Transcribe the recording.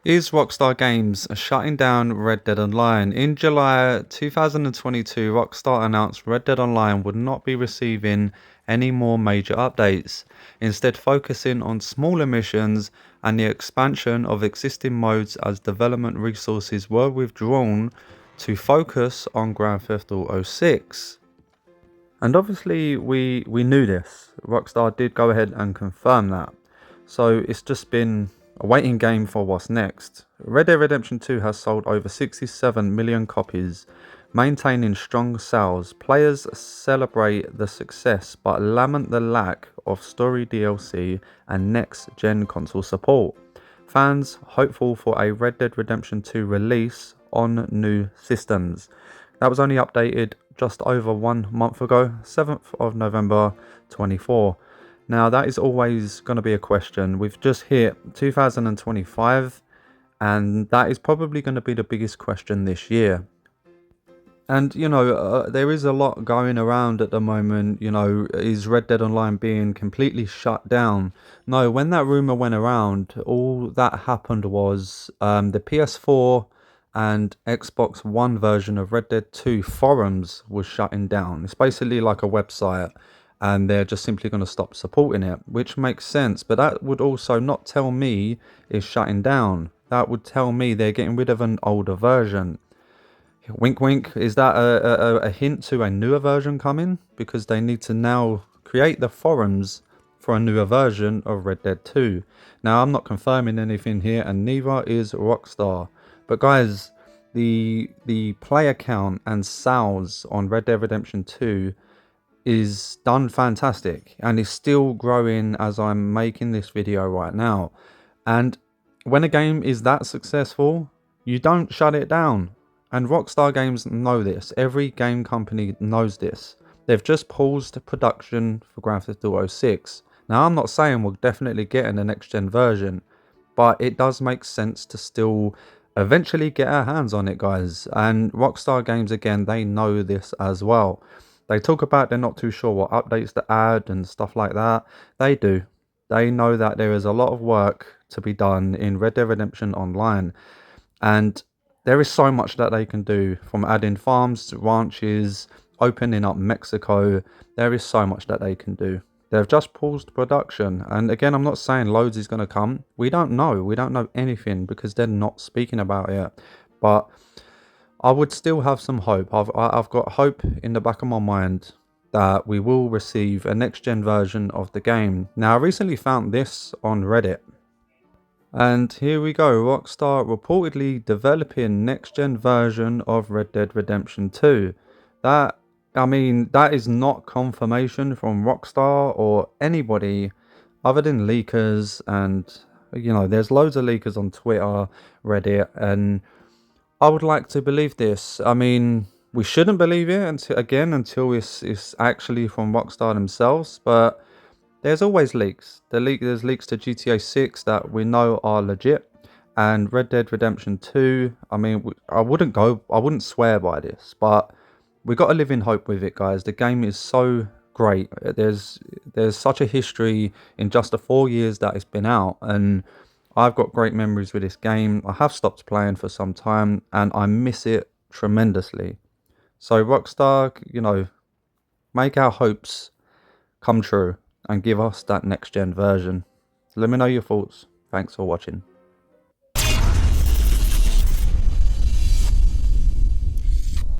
Is Rockstar Games shutting down Red Dead Online? In July 2022, Rockstar announced Red Dead Online would not be receiving any more major updates, instead focusing on smaller missions and the expansion of existing modes as development resources were withdrawn to focus on Grand Theft Auto 6. And obviously we knew this. Rockstar did go ahead and confirm that. So it's just been a waiting game for what's next. Red Dead Redemption 2 has sold over 67 million copies, maintaining strong sales. Players celebrate the success but lament the lack of story DLC and next-gen console support. Fans hopeful for a Red Dead Redemption 2 release on new systems. That was only updated just over 1 month ago, 7th of November 24. Now that is always going to be a question. We've just hit 2025 and that is probably going to be the biggest question this year. And there is a lot going around at the moment. Is Red Dead Online being completely shut down? No, when that rumor went around, all that happened was the PS4 and Xbox One version of Red Dead 2 forums was shutting down. It's basically like a website, and they're just simply going to stop supporting it, which makes sense. But that would also not tell me it's shutting down. That would tell me they're getting rid of an older version. Wink, wink. Is that a hint to a newer version coming? Because they need to now create the forums for a newer version of Red Dead 2. Now, I'm not confirming anything here, and neither is Rockstar. But guys, the player count and sales on Red Dead Redemption 2 is done fantastic and is still growing as I'm making this video right now. And when a game is that successful, you don't shut it down. And Rockstar Games know this. Every game company knows this. They've just paused production for Grand Theft Auto 6. Now, I'm not saying we're definitely getting the next gen version, but it does make sense to still eventually get our hands on it, guys. And Rockstar Games, again, they know this as well. They talk about they're not too sure what updates to add and stuff like that. They do. They know that there is a lot of work to be done in Red Dead Redemption Online. And there is so much that they can do, from adding farms, ranches, opening up Mexico. There is so much that they can do. They've just paused production. And again, I'm not saying loads is going to come. We don't know. We don't know anything because they're not speaking about it. But I would still have some hope. I've got hope in the back of my mind that we will receive a next gen version of the game. Now, I recently found this on Reddit. And here we go, Rockstar reportedly developing next-gen version of Red Dead Redemption 2. That is not confirmation from Rockstar or anybody other than leakers. And, there's loads of leakers on Twitter, Reddit, and I would like to believe this. We shouldn't believe it until it's actually from Rockstar themselves, but there's always leaks. There's leaks to GTA 6 that we know are legit, and Red Dead Redemption 2. I wouldn't swear by this, but we got to live in hope with it, guys. The game is so great. There's such a history in just the 4 years that it's been out, and I've got great memories with this game. I have stopped playing for some time, and I miss it tremendously. So Rockstar, make our hopes come true and give us that next gen version. Let me know your thoughts. Thanks for watching.